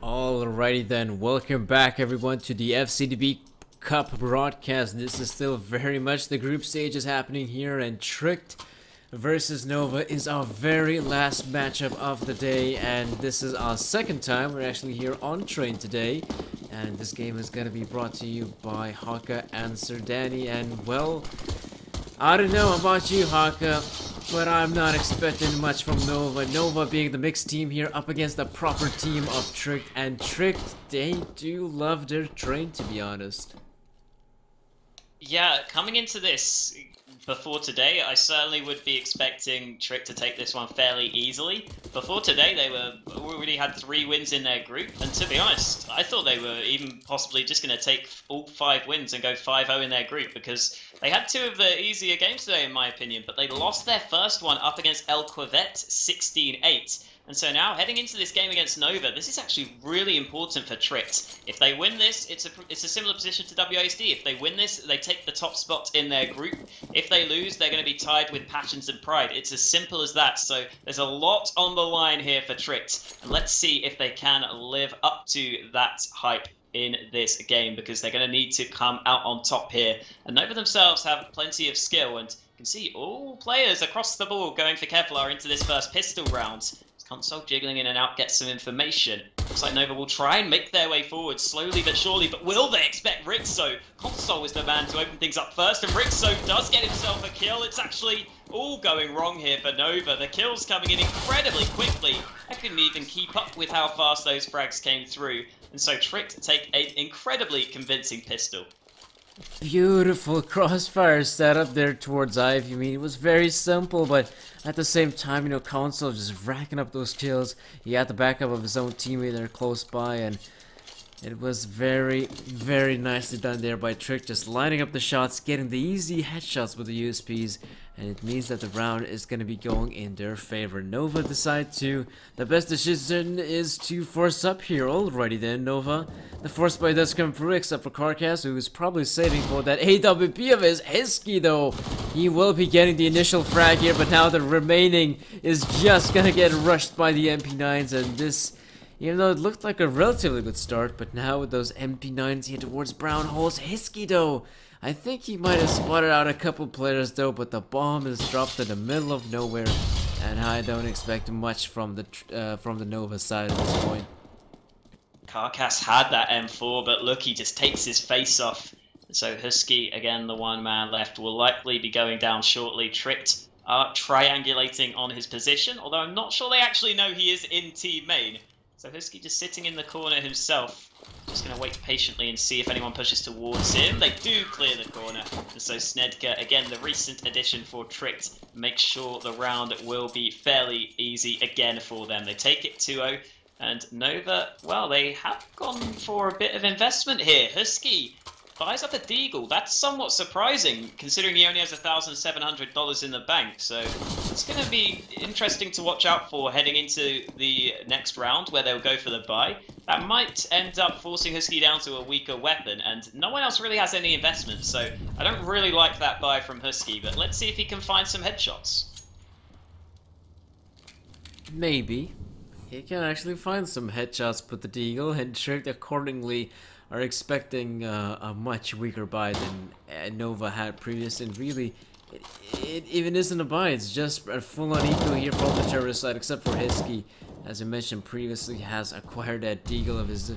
Alrighty then, welcome back everyone to the FCDB Cup broadcast. This is still very much the group stage is happening here, and Tricked versus Nova is our very last matchup of the day, and this is our second time we're actually here on train today. And this game is gonna be brought to you by Haka and Sir Danny, and well, I don't know about you, Haka, but I'm not expecting much from Nova. Nova being the mixed team here up against the proper team of Tricked, and Tricked, they do love their train, to be honest. Yeah, coming into this before today, I certainly would be expecting Trick to take this one fairly easily. Before today, they already had 3 wins in their group, and to be honest, I thought they were even possibly just going to take all 5 wins and go 5-0 in their group, because they had 2 of the easier games today, in my opinion, but they lost their first one up against El Quivette 16-8. And so now, heading into this game against Nova, this is actually really important for Tricked. If they win this, it's a similar position to WASD. If they win this, they take the top spot in their group. If they lose, they're going to be tied with Passions and Pride. It's as simple as that. So there's a lot on the line here for Tricked. And let's see if they can live up to that hype in this game, because they're going to need to come out on top here. And Nova themselves have plenty of skill, and you can see all players across the board going for Kevlar into this first pistol round. Console jiggling in and out, get some information. Looks like Nova will try and make their way forward slowly but surely, but will they expect Rixo? Console is the man to open things up first, and Rixo does get himself a kill. It's actually all going wrong here for Nova. The kills coming in incredibly quickly. I couldn't even keep up with how fast those frags came through. And so Tricked take an incredibly convincing pistol. Beautiful crossfire setup there towards Ivy. I mean, it was very simple, but at the same time, you know, Console just racking up those kills. He had the backup of his own teammate there close by, and it was very, very nicely done there by Trick, just lining up the shots, getting the easy headshots with the USPs, and it means that the round is going to be going in their favor. Nova decide to, the best decision is to force up here. Alrighty then, Nova. The force play does come through, except for Carcass, who is probably saving for that AWP of his. Hesky, though, he will be getting the initial frag here, but now the remaining is just going to get rushed by the MP9s, and this, even though it looked like a relatively good start, but now with those MP9s here towards brown holes, Hesky, though, I think he might have spotted out a couple players though, but the bomb is dropped in the middle of nowhere, and I don't expect much from the Nova side at this point. Carcass had that M4, but look, he just takes his face off. So Husky, again, the one man left, will likely be going down shortly. Tricked are triangulating on his position, although I'm not sure they actually know he is in team main. So Husky just sitting in the corner himself. Just going to wait patiently and see if anyone pushes towards him. They do clear the corner. And so Snedka, again, the recent addition for Tricked, makes sure the round will be fairly easy again for them. They take it 2-0. And Nova, well, they have gone for a bit of investment here. Husky buys up a Deagle. That's somewhat surprising, considering he only has $1,700 in the bank. So it's going to be interesting to watch out for heading into the next round, where they'll go for the buy. That might end up forcing Husky down to a weaker weapon, and no one else really has any investment, so I don't really like that buy from Husky, but let's see if he can find some headshots. Maybe. He can actually find some headshots with the Deagle, and Tricked accordingly are expecting a much weaker buy than Nova had previously, and really, it even isn't a buy, it's just a full-on eco here from the terrorist side, except for Husky, as I mentioned previously, has acquired that Deagle of his.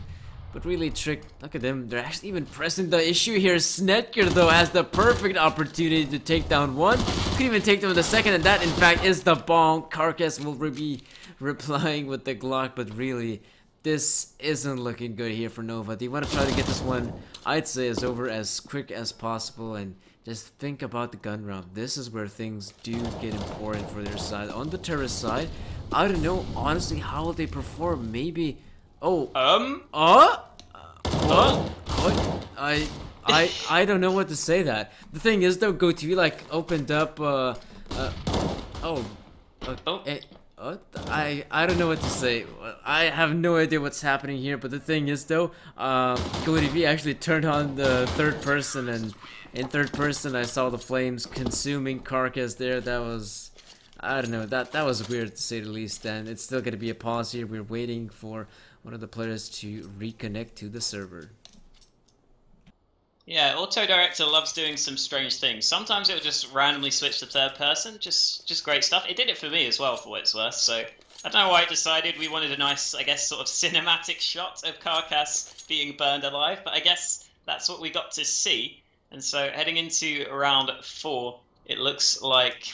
But really, Trick, look at them, they're actually even pressing the issue here. Snedker, though, has the perfect opportunity to take down one. Could even take down the second, and that, in fact, is the bomb. Carcass will be replying with the Glock, but really, this isn't looking good here for Nova. They want to try to get this one, I'd say, as over as quick as possible, and just think about the gun round. This is where things do get important for their side. On the terrorist side, I don't know, honestly, how will they perform? Maybe... Oh. What? I don't know what to say that. The thing is, though, GoTV, like, opened up, I don't know what to say. I have no idea what's happening here, but the thing is, though, GoTV actually turned on the third person, and in third person I saw the flames consuming Carcass there. That was... I don't know, that was weird to say the least, and it's still gonna be a pause here. We're waiting for one of the players to reconnect to the server. Yeah, Auto Director loves doing some strange things. Sometimes it'll just randomly switch to third person, just great stuff. It did it for me as well, for what it's worth, so I don't know why it decided we wanted a nice, I guess, sort of cinematic shot of Carcass being burned alive, but I guess that's what we got to see. And so heading into round 4, it looks like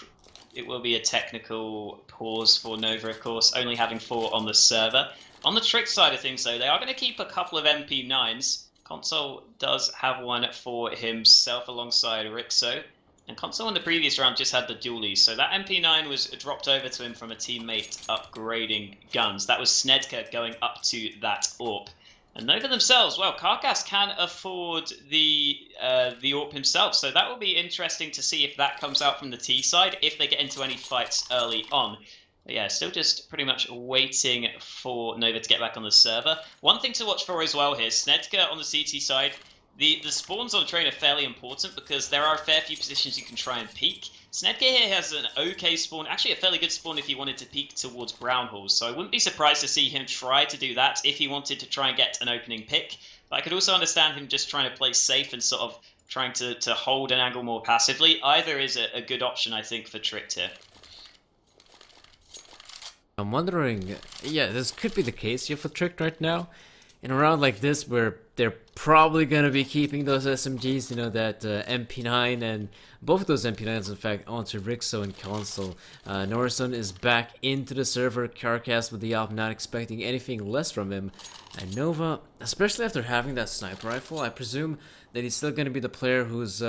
it will be a technical pause for Nova, of course, only having 4 on the server. On the Trick side of things, though, they are going to keep a couple of MP9s. Console does have one for himself alongside Rixo. And Console in the previous round just had the dualies, so that MP9 was dropped over to him from a teammate upgrading guns. That was Snedka going up to that AWP. And Nova themselves, well, Carcass can afford the AWP himself, so that will be interesting to see if that comes out from the T side, if they get into any fights early on. But yeah, still just pretty much waiting for Nova to get back on the server. One thing to watch for as well here, Snedka on the CT side, the spawns on train are fairly important because there are a fair few positions you can try and peek. Snedka here has an okay spawn, actually a fairly good spawn if he wanted to peek towards brown halls, so I wouldn't be surprised to see him try to do that if he wanted to try and get an opening pick. But I could also understand him just trying to play safe and sort of trying to hold an angle more passively. Either is a good option, I think, for Tricked here. I'm wondering, yeah, this could be the case here for Tricked right now. In a round like this, where they're probably going to be keeping those SMGs, you know, that MP9 and both of those MP9s, in fact, onto Rixo and Console. Norson is back into the server, Carcass with the AWP, not expecting anything less from him. And Nova, especially after having that sniper rifle, I presume that he's still going to be the player who's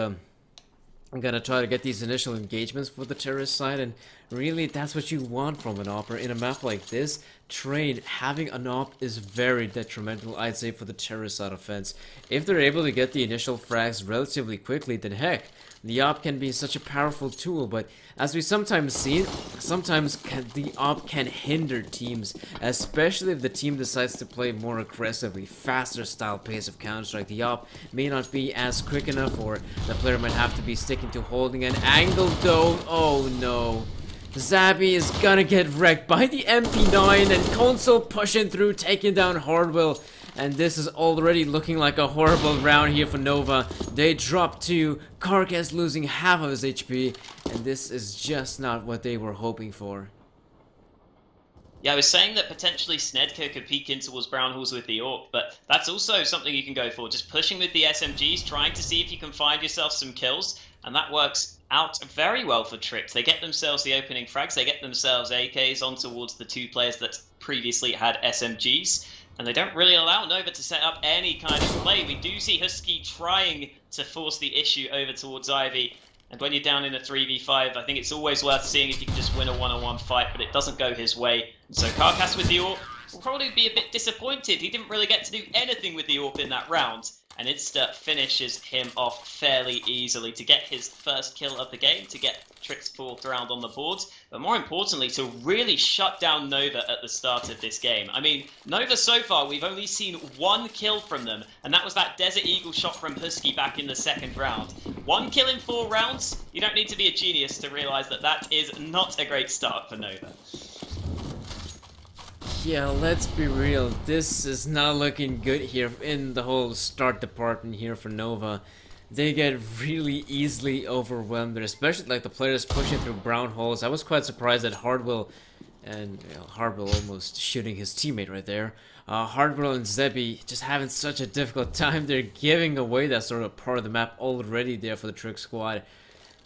gonna try to get these initial engagements for the terrorist side, and really that's what you want from an AWPer in a map like this. Trade, having an AWP is very detrimental, I'd say, for the terrorist side offense. If they're able to get the initial frags relatively quickly, then heck, the AWP can be such a powerful tool, but as we sometimes see, the AWP can hinder teams, especially if the team decides to play more aggressively, faster style pace of Counter-Strike. The AWP may not be as quick enough, or the player might have to be sticking to holding an angle though. Oh no. Zabby is gonna get wrecked by the MP9, and Console pushing through, taking down Hardwell. And this is already looking like a horrible round here for Nova. They drop 2, Carcass losing half of his HP, and this is just not what they were hoping for. Yeah, I was saying that potentially Snedka could peek in towards brown halls with the AWP, but that's also something you can go for. Just pushing with the SMGs, trying to see if you can find yourself some kills, and that works out very well for Tricked. They get themselves the opening frags, they get themselves AKs on towards the 2 players that previously had SMGs, and they don't really allow Nova to set up any kind of play. We do see Husky trying to force the issue over towards Ivy, and when you're down in a 3v5, I think it's always worth seeing if you can just win a one-on-one fight, but it doesn't go his way. And so Carcass with the AWP will probably be a bit disappointed. He didn't really get to do anything with the AWP in that round, and Insta finishes him off fairly easily to get his first kill of the game, to get Trick's 4th round on the board, but more importantly, to really shut down Nova at the start of this game. I mean, Nova so far, we've only seen 1 kill from them, and that was that Desert Eagle shot from Husky back in the 2nd round. 1 kill in 4 rounds? You don't need to be a genius to realize that that is not a great start for Nova. Yeah, let's be real, this is not looking good here in the whole start department here for Nova. They get really easily overwhelmed, especially like the players pushing through brown holes. I was quite surprised that Hardwell, and Hardwell almost shooting his teammate right there. Hardwell and Zebby just having such a difficult time. They're giving away that sort of part of the map already there for the Trick squad.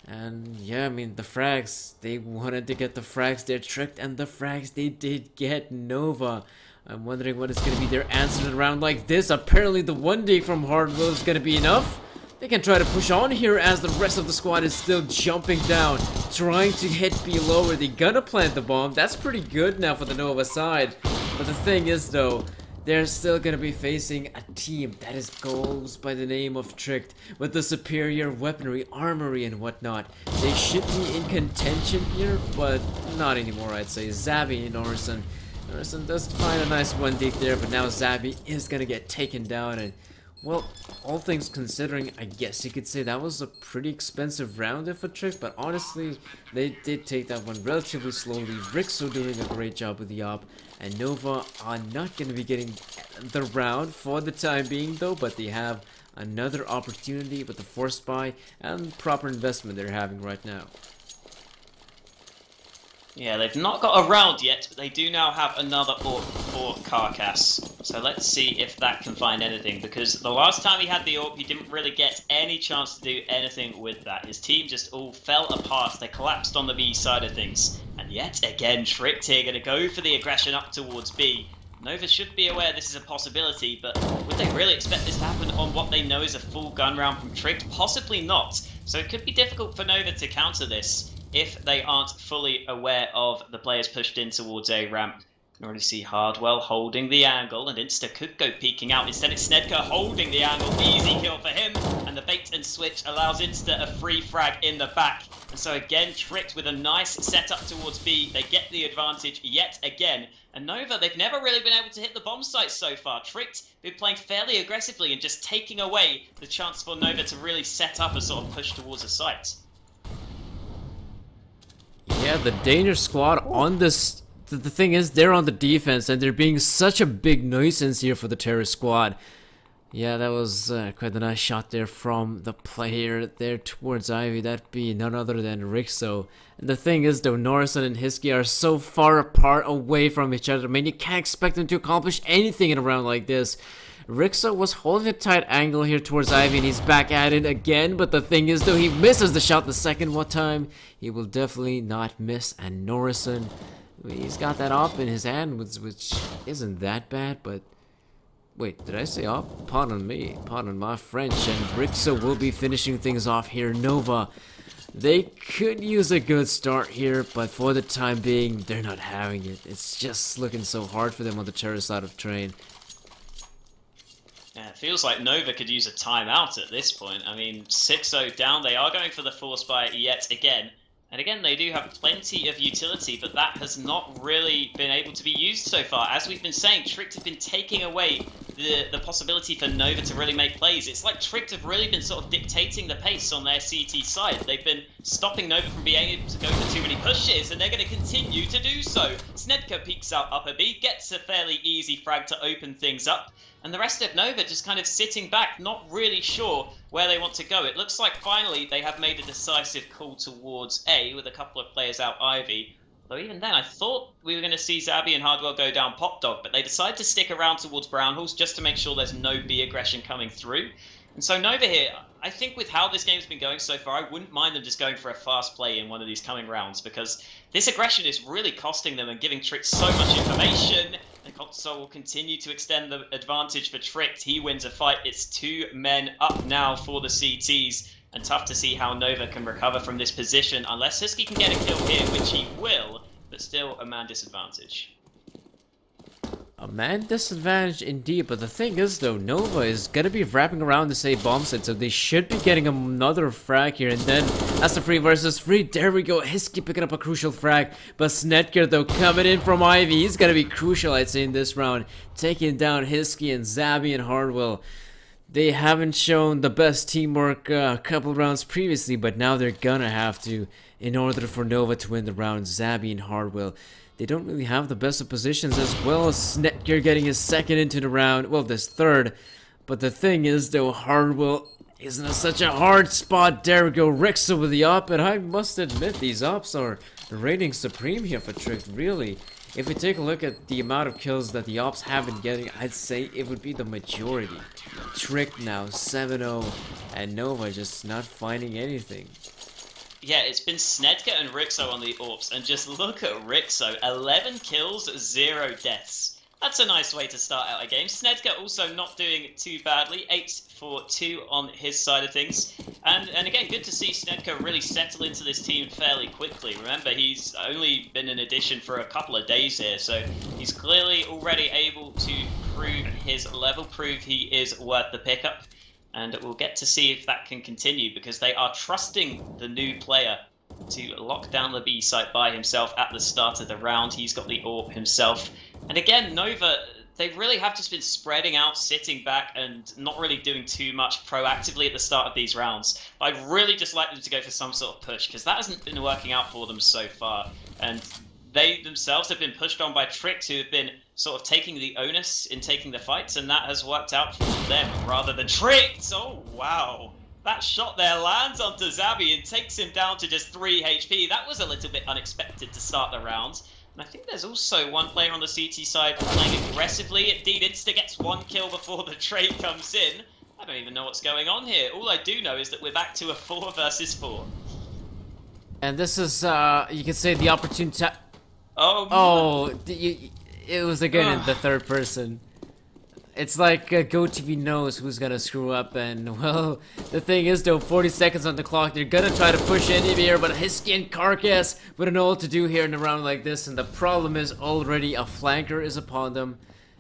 And yeah, I mean, the frags, they wanted to get the frags, they're Tricked, and the frags they did get. Nova, I'm wondering what is going to be their answer in a round like this. Apparently the 1D from Hardwell is going to be enough. They can try to push on here as the rest of the squad is still jumping down, trying to hit below. Are they gonna plant the bomb? That's pretty good now for the Nova side. But the thing is though, they're still gonna be facing a team that goes by the name of Tricked, with the superior weaponry, armory, and whatnot. They should be in contention here, but not anymore, I'd say. Zabby and Norson does find a nice 1D there, but now Zabby is gonna get taken down, and Well, all things considering, I guess you could say that was a pretty expensive round if a trick, but honestly, they did take that one relatively slowly. Rixo doing a great job with the op, and Nova are not going to be getting the round for the time being though, but they have another opportunity with the force buy and proper investment they're having right now. Yeah, they've not got a round yet, but they do now have another AWP for Carcass. So let's see if that can find anything, because the last time he had the AWP, he didn't really get any chance to do anything with that. His team just all fell apart. They collapsed on the B side of things. And yet again, Tricked here going to go for the aggression up towards B. Nova should be aware this is a possibility, but would they really expect this to happen on what they know is a full gun round from Tricked? Possibly not. So it could be difficult for Nova to counter this if they aren't fully aware of the players pushed in towards A ramp. You can already see Hardwell holding the angle, and Insta could go peeking out. Instead it's Snedker holding the angle. Easy kill for him, and the bait and switch allows Insta a free frag in the back. And so again, Tricked with a nice setup towards B. They get the advantage yet again. And Nova, they've never really been able to hit the bomb sites so far. Tricked been playing fairly aggressively and just taking away the chance for Nova to really set up a sort of push towards a site. Yeah, the Danger squad on this, the thing is, they're on the defense and they're being such a big nuisance here for the terrorist squad. Yeah, that was quite a nice shot there from the player there towards Ivy. That'd be none other than Rixo. And the thing is though, Norrison and Hiskey are so far apart away from each other. I mean, you can't expect them to accomplish anything in a round like this. Rixo was holding a tight angle here towards Ivy, and he's back at it again. But the thing is though, he misses the shot the second one time. He will definitely not miss. And Norrison, he's got that op in his hand, which isn't that bad, but... Wait, did I say op? Pardon me, pardon my French. And Rixo will be finishing things off here. Nova, they could use a good start here, but for the time being, they're not having it. It's just looking so hard for them on the terrorist side of train. Yeah, it feels like Nova could use a timeout at this point. I mean, 6-0 down, they are going for the force buy yet again. And again, they do have plenty of utility, but that has not really been able to be used so far. As we've been saying, Tricked have been taking away the possibility for Nova to really make plays. It's like Tricked have really been sort of dictating the pace on their CT side. They've been stopping Nova from being able to go for too many pushes, and they're going to continue to do so. Snedker peeks out upper B, gets a fairly easy frag to open things up. And the rest of Nova just kind of sitting back, not really sure where they want to go. It looks like finally they have made a decisive call towards A with a couple of players out Ivy. Though even then, I thought we were going to see Zabby and Hardwell go down Pop Dog, but they decided to stick around towards Brown Halls just to make sure there's no B aggression coming through. And so Nova here, I think with how this game's been going so far, I wouldn't mind them just going for a fast play in one of these coming rounds, because this aggression is really costing them and giving Tricked so much information. And Console will continue to extend the advantage for Tricked. He wins a fight. It's 2 men up now for the CTs. And tough to see how Nova can recover from this position, unless Husky can get a kill here, which he will, but still a man disadvantage. A man disadvantage indeed, but the thing is though, Nova is gonna be wrapping around the same bomb set, so they should be getting another frag here, and then that's the free versus free. There we go, Husky picking up a crucial frag, but Snedker though coming in from Ivy, he's gonna be crucial I'd say in this round, taking down Husky and Zabby and Hardwell. They haven't shown the best teamwork a couple rounds previously, but now they're gonna have to in order for Nova to win the round. Zabby and Hardwell, they don't really have the best of positions, as well as Snedker getting his second into the round, well, this third. But the thing is though, Hardwell isn't in such a hard spot. There we go, Rixo with the op, and I must admit these ops are reigning supreme here for Tricked, really. If we take a look at the amount of kills that the ops have been getting, I'd say it would be the majority. Tricked now 7-0, and Nova just not finding anything. Yeah, it's been Snedker and Rixo on the AWPs, and just look at Rixo, 11 kills, 0 deaths. That's a nice way to start out a game. Snedker also not doing too badly, 8 for 2 on his side of things. And again, good to see Snedker really settle into this team fairly quickly. Remember, he's only been an addition for a couple of days here, so he's clearly already able to prove his level, prove he is worth the pickup. And we'll get to see if that can continue, because they are trusting the new player to lock down the B site by himself at the start of the round. He's got the AWP himself. And again, Nova, they really have just been spreading out, sitting back, and not really doing too much proactively at the start of these rounds. I'd really just like them to go for some sort of push, because that hasn't been working out for them so far. And they themselves have been pushed on by Tricked, who have been sort of taking the onus in taking the fights, and that has worked out for them rather than Tricked. Oh, wow. That shot there lands onto Zabby and takes him down to just 3 HP. That was a little bit unexpected to start the round. And I think there's also one player on the CT side playing aggressively. Indeed, Insta gets 1 kill before the trade comes in. I don't even know what's going on here. All I do know is that we're back to a 4 versus 4. And this is, you can say, the opportunity. It was again in the third person. It's like GoTV knows who's gonna screw up, and well, the thing is though, 40 seconds on the clock, they're gonna try to push in here, but Hisky and Carcass wouldn't know what to do here in a round like this, and the problem is already a flanker is upon them,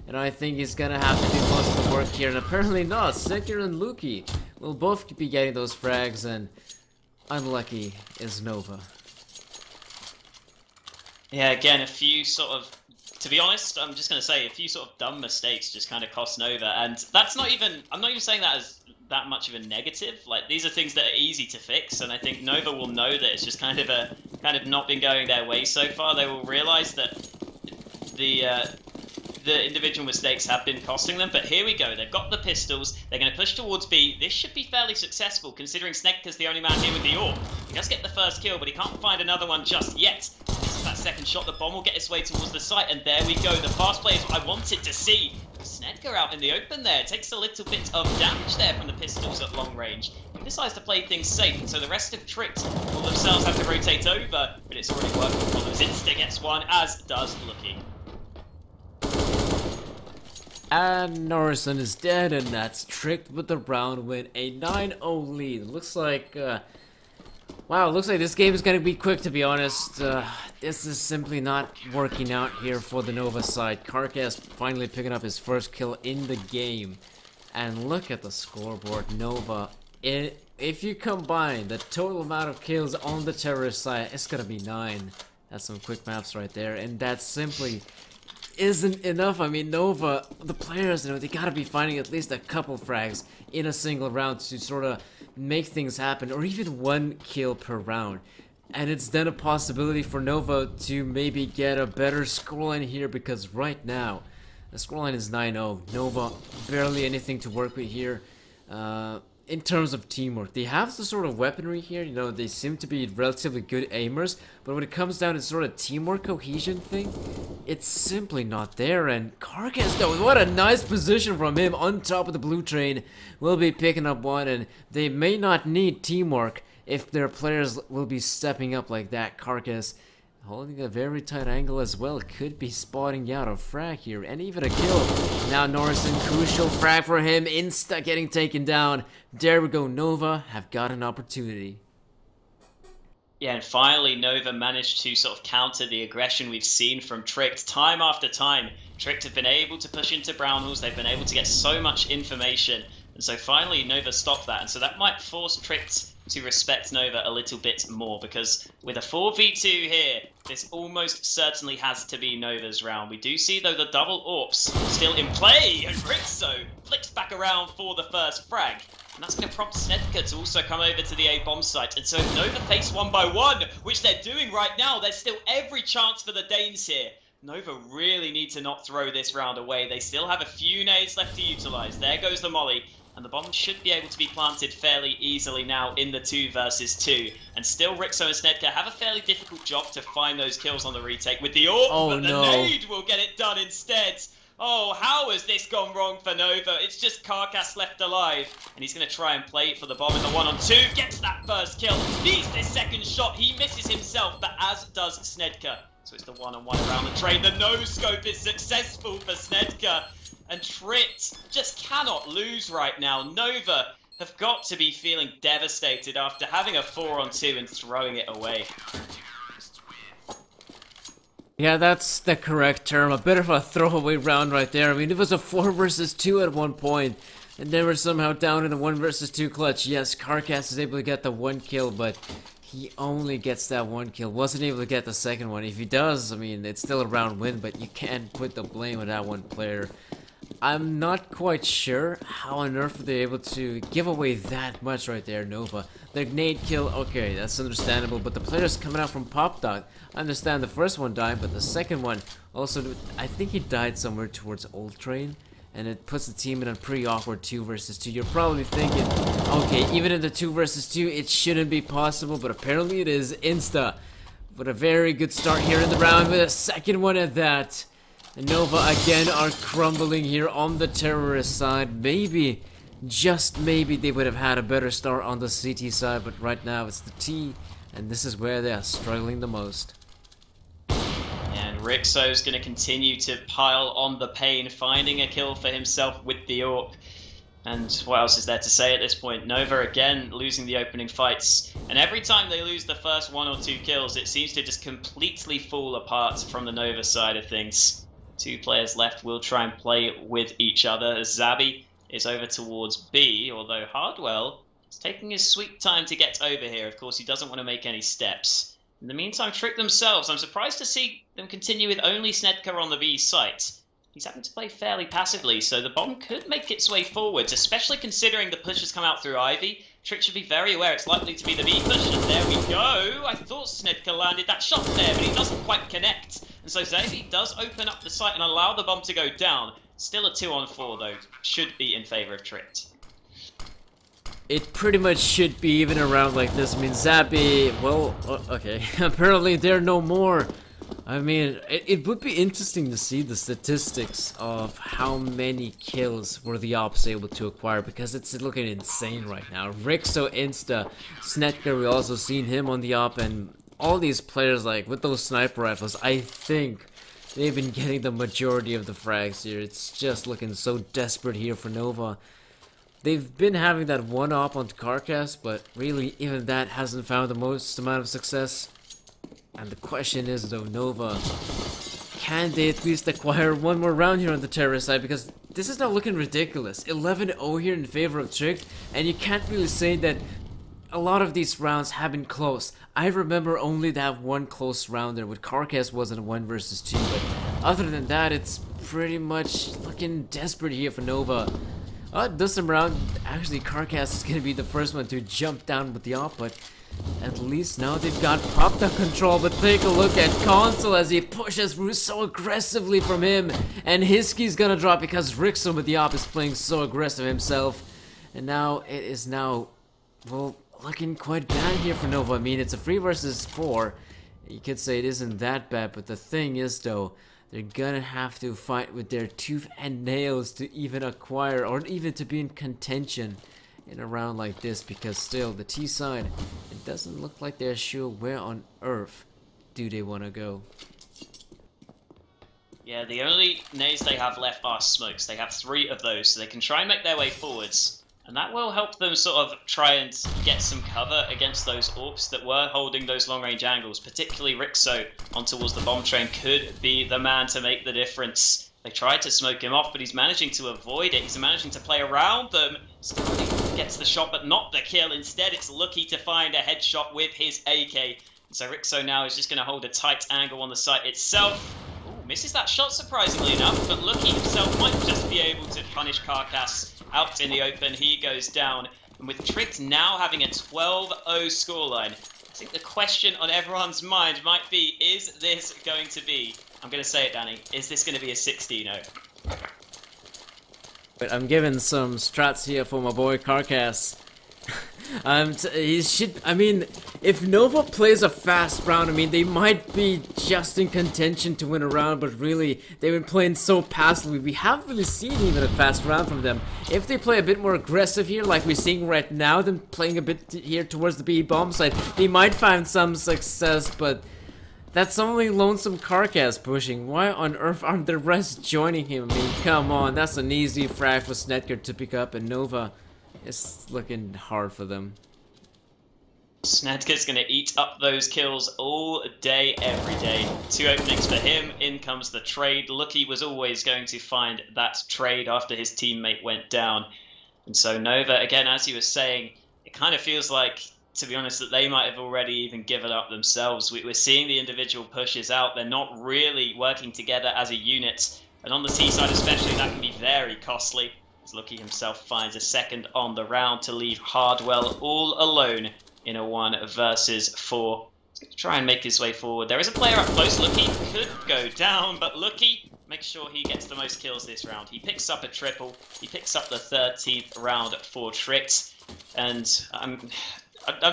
and I think he's gonna have to do most of the work here, and apparently not. Sekir and Luki will both be getting those frags, and unlucky is Nova. Yeah, again, a few sort of, to be honest, I'm just going to say a few sort of dumb mistakes just kind of cost Nova, and that's not even, I'm not even saying that as that much of a negative. Like, these are things that are easy to fix, and I think Nova will know that it's just kind of not been going their way so far. They will realize that the individual mistakes have been costing them, but here we go. They've got the pistols. They're going to push towards B. This should be fairly successful, considering Snedka's the only man here with the AWP. He does get the first kill, but he can't find another one just yet. This is that second shot. The bomb will get its way towards the site, and there we go. The fast play is what I wanted to see. Snedka out in the open there. Takes a little bit of damage there from the pistols at long range. He decides to play things safe, and so the rest of Tricked will themselves have to rotate over, but it's already working for them. Insta gets one, as does Lucky. And Norrison is dead, and that's Tricked with the round win, a 9-0 lead. Looks like, wow, looks like this game is gonna be quick, to be honest. This is simply not working out here for the Nova side. Carcass finally picking up his first kill in the game. And look at the scoreboard, Nova. If you combine the total amount of kills on the terrorist side, it's gonna be 9. That's some quick maps right there, and that simply isn't enough. I mean, Nova, the players, you know, they gotta be finding at least a couple frags in a single round to sort of make things happen, or even 1 kill per round. And it's then a possibility for Nova to maybe get a better scoreline here, because right now the scoreline is 9-0. Nova barely anything to work with here. In terms of teamwork, they have the sort of weaponry here, you know, they seem to be relatively good aimers, but when it comes down to sort of teamwork cohesion thing, it's simply not there. And Carcass, though, what a nice position from him on top of the blue train, will be picking up one, and they may not need teamwork if their players will be stepping up like that. Carcass holding a very tight angle as well, could be spotting out a frag here, and even a kill. Now Norrison, crucial frag for him, Insta getting taken down. There we go, Nova have got an opportunity. Yeah, and finally Nova managed to sort of counter the aggression we've seen from Tricked time after time. Tricked have been able to push into brown halls, they've been able to get so much information, and so finally Nova stopped that, and so that might force Tricked to respect Nova a little bit more, because with a 4v2 here, this almost certainly has to be Nova's round. We do see, though, the double AWPs still in play, and Ritzo flicks back around for the first frag. And that's going to prompt Snedka to also come over to the A bomb site. And so if Nova face 1 by 1, which they're doing right now, there's still every chance for the Danes here. Nova really need to not throw this round away. They still have a few nades left to utilize. There goes the molly. And the bomb should be able to be planted fairly easily now in the 2 versus 2. And still Rixo and Snedka have a fairly difficult job to find those kills on the retake with the AWP, but the nade will get it done instead. Oh, how has this gone wrong for Nova? It's just Carcass left alive. And he's going to try and play it for the bomb in the 1-on-2. Gets that first kill. Needs this second shot. He misses himself, but as does Snedka. So it's the 1-on-1 around the train. The no-scope is successful for Snedka. And Tricked just cannot lose right now. Nova have got to be feeling devastated after having a 4-on-2 and throwing it away. Yeah, that's the correct term. A bit of a throwaway round right there. I mean, it was a 4 versus 2 at one point, and they were somehow down in a 1 versus 2 clutch. Yes, Carcass is able to get the 1 kill, but he only gets that one kill. Wasn't able to get the second one. If he does, I mean, it's still a round win, but you can't put the blame on that one player. I'm not quite sure how on earth were they able to give away that much right there, Nova. The nade kill, okay, that's understandable, but the players coming out from Pop Dot, I understand the first one died, but the second one also, I think he died somewhere towards Old Train, and it puts the team in a pretty awkward 2 versus 2. You're probably thinking, okay, even in the 2 versus 2, it shouldn't be possible, but apparently it is. Insta, but a very good start here in the round with a second one at that. And Nova again are crumbling here on the terrorist side. Maybe, just maybe, they would have had a better start on the CT side, but right now it's the T, and this is where they are struggling the most. And Rixo's going to continue to pile on the pain, finding a kill for himself with the AWP. And what else is there to say at this point? Nova again losing the opening fights, and every time they lose the first 1 or 2 kills, it seems to just completely fall apart from the Nova side of things. 2 players left will try and play with each other as Zabby is over towards B, although Hardwell is taking his sweet time to get over here. Of course, he doesn't want to make any steps. In the meantime, Trick themselves, I'm surprised to see them continue with only Snedka on the B site. He's having to play fairly passively, so the bomb could make its way forwards, especially considering the push has come out through Ivy. Trick should be very aware it's likely to be the B push, and there we go. I thought Snedka landed that shot there, but he doesn't quite connect. And so Zabby does open up the site and allow the bomb to go down. Still a 2-on-4 though, should be in favor of Trick. It pretty much should be even a round like this. I mean, Zabby, well, okay, apparently they're no more. I mean, it would be interesting to see the statistics of how many kills were the Ops able to acquire, because it's looking insane right now. Rixo, Insta, Snedka, we also seen him on the Op, and all these players, like, with those sniper rifles, I think they've been getting the majority of the frags here. It's just looking so desperate here for Nova. They've been having that one Op on Carcass, but really, even that hasn't found the most amount of success. And the question is, though, Nova, can they at least acquire one more round here on the terrorist side? Because this is now looking ridiculous. 11-0 here in favor of Trick, and you can't really say that a lot of these rounds have been close. I remember only that one close round there with Carcass wasn't a 1 versus 2, but other than that, it's pretty much looking desperate here for Nova. This time around, actually, Carcass is going to be the first one to jump down with the op, but at least now they've got popped up control. But take a look at Console as he pushes so aggressively from him, and Hiskey's gonna drop because Rixon with the op is playing so aggressive himself. And now it is now, well, looking quite bad here for Nova. I mean, it's a 3 versus 4. You could say it isn't that bad, but the thing is, though, they're gonna have to fight with their tooth and nails to even acquire, or even to be in contention in a round like this, because still, the T side, it doesn't look like they're sure where on earth do they want to go. Yeah, the only nades they have left are smokes. They have 3 of those, so they can try and make their way forwards. And that will help them sort of try and get some cover against those AWPs that were holding those long-range angles. Particularly Rixo on towards the bomb train could be the man to make the difference. They tried to smoke him off, but he's managing to avoid it. He's managing to play around them. Still gets the shot, but not the kill. Instead, it's Lucky to find a headshot with his AK. So Rixo now is just going to hold a tight angle on the site itself. Ooh, misses that shot surprisingly enough, but Lucky himself might just be able to punish Carcass out in the open. He goes down. And with Trick now having a 12-0 scoreline, I think the question on everyone's mind might be, is this going to be, I'm going to say it, Danny, is this going to be a 16-0? But I'm giving some strats here for my boy Carcass. He should, I mean, if Nova plays a fast round, I mean, they might be just in contention to win a round, but really, they've been playing so passively. We haven't really seen even a fast round from them. If they play a bit more aggressive here, like we're seeing right now, them playing a bit here towards the B bomb side, they might find some success, but that's only Lonesome Carcass pushing. Why on earth aren't the rest joining him? I mean, come on, that's an easy frag for Snedker to pick up, and Nova is looking hard for them. Snedker's going to eat up those kills all day, every day. 2 openings for him. In comes the trade. Lucky was always going to find that trade after his teammate went down. And so Nova, again, as he was saying, it kind of feels like to be honest, that they might have already even given up themselves. We're seeing the individual pushes out. They're not really working together as a unit. And on the T side especially, that can be very costly. As Lucky himself finds a second on the round to leave Hardwell all alone in a 1 versus 4. He's going to try and make his way forward. There is a player up close. Lucky could go down, but Lucky makes sure he gets the most kills this round. He picks up a triple. He picks up the 13th round for Tricked. And I'm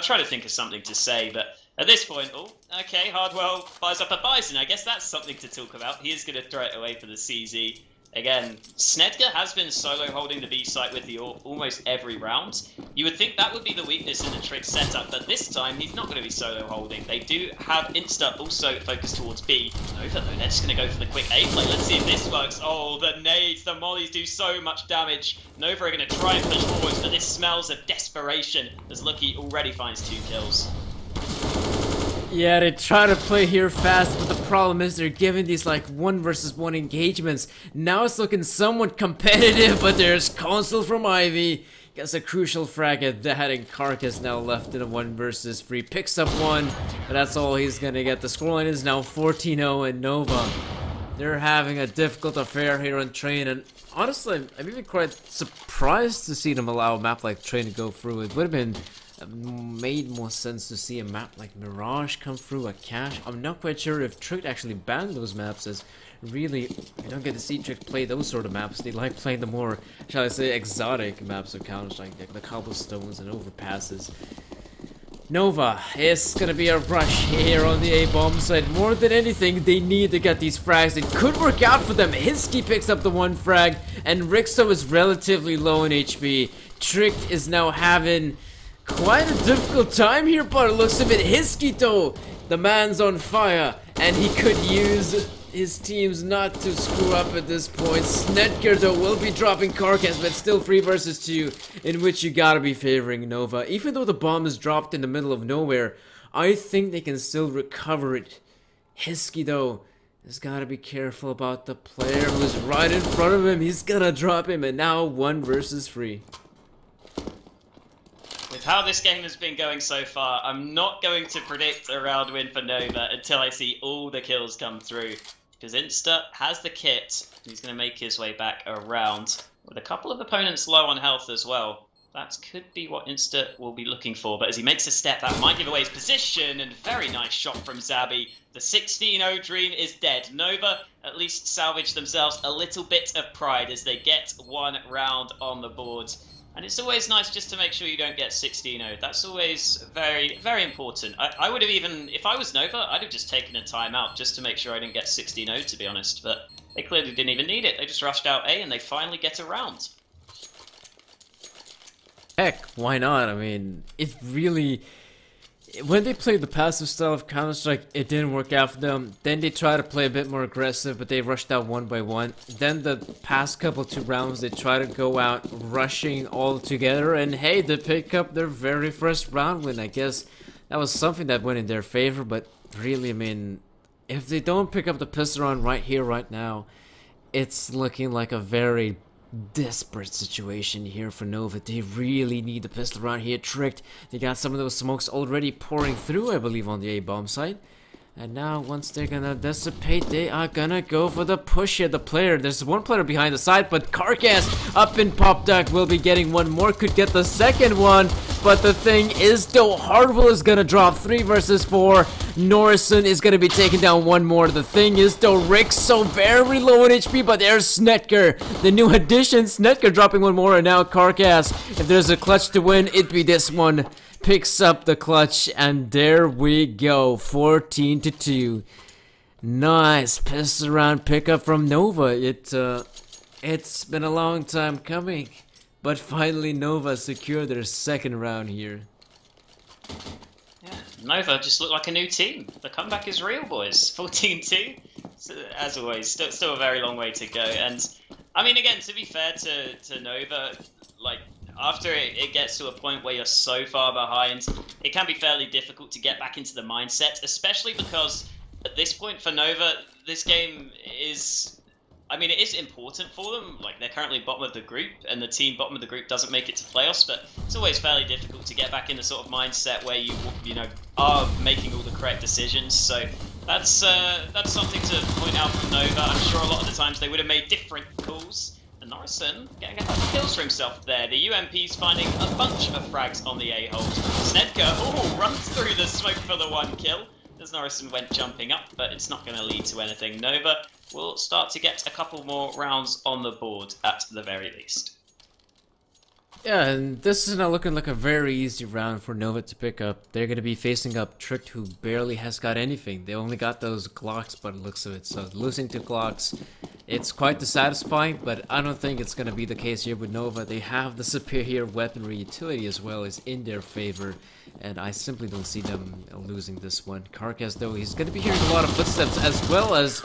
trying to think of something to say, but at this point, oh, okay, Hardwell buys up a Bison. I guess that's something to talk about. He is going to throw it away for the CZ. Again, Snedker has been solo holding the B site with the almost every round. You would think that would be the weakness in the Trick setup, but this time he's not going to be solo holding. They do have Insta also focused towards B. Nova, though, they're just going to go for the quick A play. Let's see if this works. Oh, the nades, the mollies do so much damage. Nova are going to try and push forwards, but this smells of desperation as Lucky already finds 2 kills. Yeah, they try to play here fast, but the problem is they're giving these like 1 versus 1 engagements. Now it's looking somewhat competitive, but there's Console from Ivy. Gets a crucial frag at that, and Carcass now left in a 1 versus 3. Picks up 1, but that's all he's gonna get. The scoreline is now 14-0 and Nova. They're having a difficult affair here on Train, and honestly, I'm even quite surprised to see them allow a map like Train to go through. It would have been made more sense to see a map like Mirage come through, a Cache. I'm not quite sure if Trick actually banned those maps, as really I don't get to see Trick play those sort of maps. They like playing the more, shall I say, exotic maps of Counter-Strike, like the cobblestones and overpasses. Nova, it's gonna be a rush here on the A-bomb side. More than anything, they need to get these frags. It could work out for them. Hiski picks up the 1 frag, and Rixo is relatively low in HP. Trick is now having quite a difficult time here, but it looks a bit Hiski though. The man's on fire, and he could use his teams not to screw up at this point. Snedker though will be dropping Carcass, but still 3 versus 2, in which you gotta be favoring Nova. Even though the bomb is dropped in the middle of nowhere, I think they can still recover it. Hiski though has gotta be careful about the player who's right in front of him. He's gonna drop him, and now 1 versus 3. With how this game has been going so far, I'm not going to predict a round win for Nova until I see all the kills come through. Because Insta has the kit, and he's going to make his way back around with a couple of opponents low on health as well. That could be what Insta will be looking for, but as he makes a step, that might give away his position, and very nice shot from Zabby. The 16-0 dream is dead. Nova at least salvage themselves a little bit of pride as they get 1 round on the board. And it's always nice just to make sure you don't get 16-0. That's always very, very important. I would have even, if I was Nova, I'd have just taken a timeout just to make sure I didn't get 16-0, to be honest. But they clearly didn't even need it. They just rushed out A and they finally get a round. Heck, why not? I mean, it really... When they played the passive style of Counter-Strike, it didn't work out for them. Then they tried to play a bit more aggressive, but they rushed out 1 by 1. Then the past couple 2 rounds, they tried to go out rushing all together, and hey, they pick up their very first round win. I guess that was something that went in their favor, but really, I mean, if they don't pick up the pistol round right here, right now, it's looking like a very desperate situation here for Nova. They really need the pistol round here. Tricked. They got some of those smokes already pouring through, I believe, on the A-bomb site. And now, once they're gonna dissipate, they are gonna go for the push here. The player, there's 1 player behind the side, but Carcass up in Pop Duck will be getting 1 more, could get the second one. But the thing is, though, Hardwell is gonna drop 3 versus 4. Norrison is gonna be taking down 1 more. The thing is, though, Rick's so very low in HP, but there's Snedker, the new addition. Snedker dropping 1 more, and now Carcass. If there's a clutch to win, it'd be this one. Picks up the clutch, and there we go, 14-2. Nice pistol round pickup from Nova. It's been a long time coming, but finally Nova secured their 2nd round here. Yeah, Nova just looked like a new team. The comeback is real, boys. 14-2. So, as always, still a very long way to go. And I mean, again, to be fair to Nova, like, after it gets to a point where you're so far behind, it can be fairly difficult to get back into the mindset, especially because at this point for Nova, this game is I mean, it is important for them. Like, they're currently bottom of the group, and the team bottom of the group doesn't make it to playoffs, but it's always fairly difficult to get back in the sort of mindset where you know, are making all the correct decisions. So that's something to point out from Nova. I'm sure a lot of the times they would have made different calls. And Norrison getting a couple of kills for himself there. The UMP's finding a bunch of frags on the A-hold. Snedker, runs through the smoke for the 1 kill. As Norrison went jumping up, but it's not going to lead to anything. Nova will start to get a couple more rounds on the board at the very least. Yeah, and this is now looking like a very easy round for Nova to pick up. They're going to be facing up Tricked, who barely has got anything. They only got those Glocks by the looks of it, so losing to Glocks, it's quite dissatisfying, but I don't think it's going to be the case here with Nova. They have the superior weaponry utility as well as in their favor, and I simply don't see them losing this one. Carcass, though, he's going to be hearing a lot of footsteps as well as...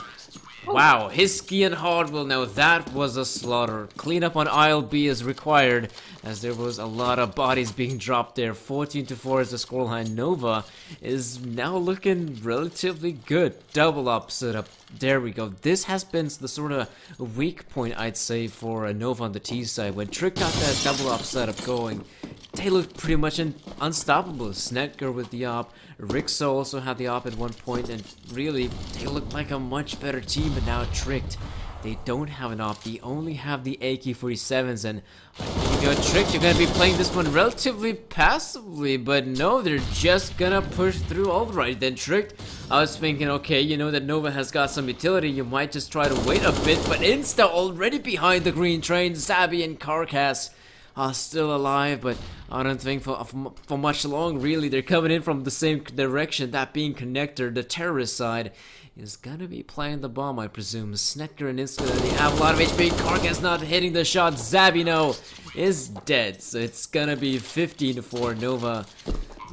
Wow, Hisky and Hardwell, now that was a slaughter. Cleanup on aisle B is required, as there was a lot of bodies being dropped there. 14-4 is the scoreline. Nova is now looking relatively good. Double up setup. There we go. This has been the sort of weak point, I'd say, for Nova on the T side. When Trick got that double up setup going, they looked pretty much unstoppable. Snedker with the op. Rixo also had the op at one point, and really, they looked like a much better team, but now Tricked. They don't have an op, they only have the AK-47s, and I think you're Tricked, you're gonna be playing this one relatively passively, but no, they're just gonna push through. Alright then, Tricked. I was thinking, okay, you know that Nova has got some utility, you might just try to wait a bit, but Insta already behind the green train. Zabi and Carcass are still alive, but I don't think for much long, really. They're coming in from the same direction, that being Connector, the terrorist side, is gonna be playing the bomb, I presume. Snedker and Insta, they have a lot of HP. Carcass not hitting the shot. Zabino is dead, so it's gonna be 15-4 Nova.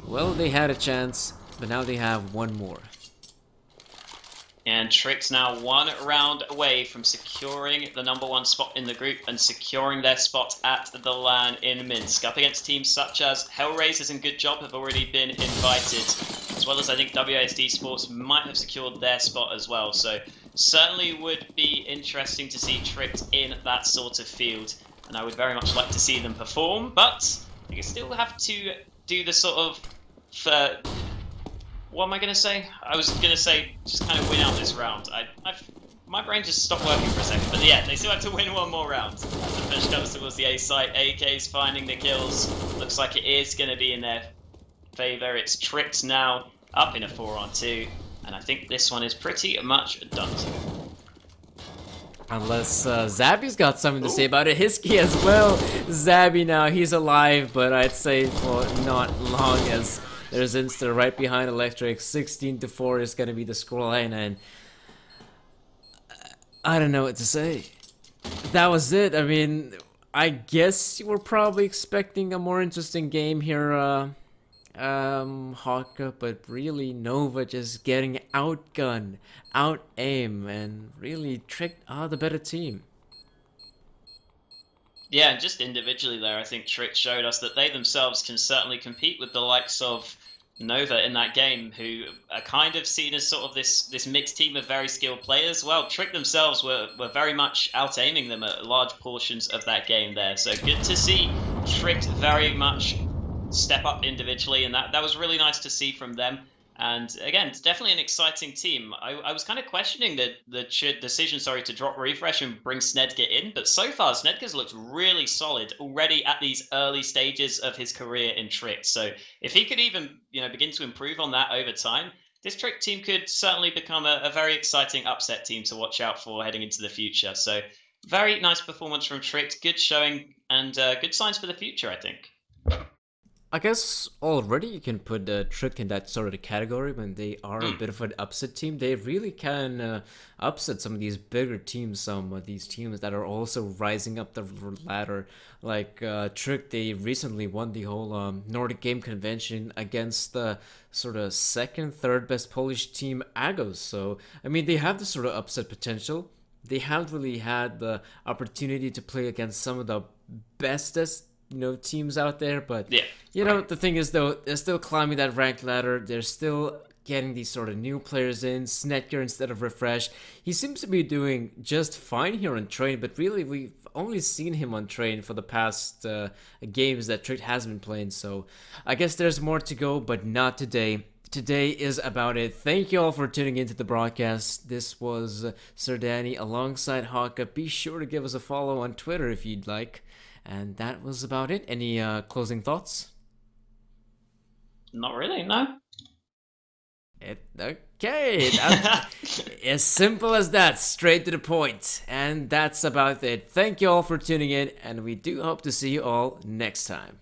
Well, they had a chance, but now they have one more. And Trick's now 1 round away from securing the #1 spot in the group and securing their spot at the LAN in Minsk. Up against teams such as Hellraisers and Good Job have already been invited, as well as I think WASD Sports might have secured their spot as well. So certainly would be interesting to see Tricked in that sort of field, and I would very much like to see them perform, but you still have to do the sort of... what am I going to say? I was going to say just kind of win out this round. My brain just stopped working for a second. But yeah, they still have to win one more round. As the push comes towards the A site, AK's finding the kills. Looks like it is going to be in their favor. It's Tricked now up in a 4-on-2. And I think this one is pretty much done to. Unless Zabby's got something to say about it. Hisky as well. Zabby now, he's alive, but I'd say for not long, as there's Insta right behind Electric. 16-4 is going to be the scoreline, and I don't know what to say. That was it. I mean, I guess you were probably expecting a more interesting game here, Hawka, but really Nova just getting outgunned, out-aim, and really Tricked are the better team. Yeah, and just individually there, I think Trick showed us that they themselves can certainly compete with the likes of Nova in that game, who are kind of seen as sort of this mixed team of very skilled players. Well, Trick themselves were very much out-aiming them at large portions of that game there. So good to see Trick very much step up individually, and that was really nice to see from them. And again, it's definitely an exciting team. I was kind of questioning the decision, to drop Refresh and bring Snedker in, but so far Snedker's looked really solid already at these early stages of his career in Trick. So if he could even begin to improve on that over time, this Trick team could certainly become a very exciting upset team to watch out for heading into the future. So very nice performance from Trick, good showing, and good signs for the future, I think. I guess already you can put Trick in that sort of category when they are a bit of an upset team. They really can upset some of these bigger teams, some of these teams that are also rising up the ladder. Like Trick, they recently won the whole Nordic Game Convention against the sort of second, third best Polish team, Agos. So, I mean, they have the sort of upset potential. They haven't really had the opportunity to play against some of the bestest teams out there, but the thing is, though, they're still climbing that ranked ladder. They're still getting these sort of new players in, Snekker instead of Refresh. He seems to be doing just fine here on Train, but really we've only seen him on Train for the past games that Trick has been playing, so I guess there's more to go, but not today. Today is about it. Thank you all for tuning into the broadcast. This was Sir Danny alongside Haka. Be sure to give us a follow on Twitter if you'd like. And that was about it. Any closing thoughts? Not really, no. Okay, as simple as that, straight to the point. And that's about it. Thank you all for tuning in, and we do hope to see you all next time.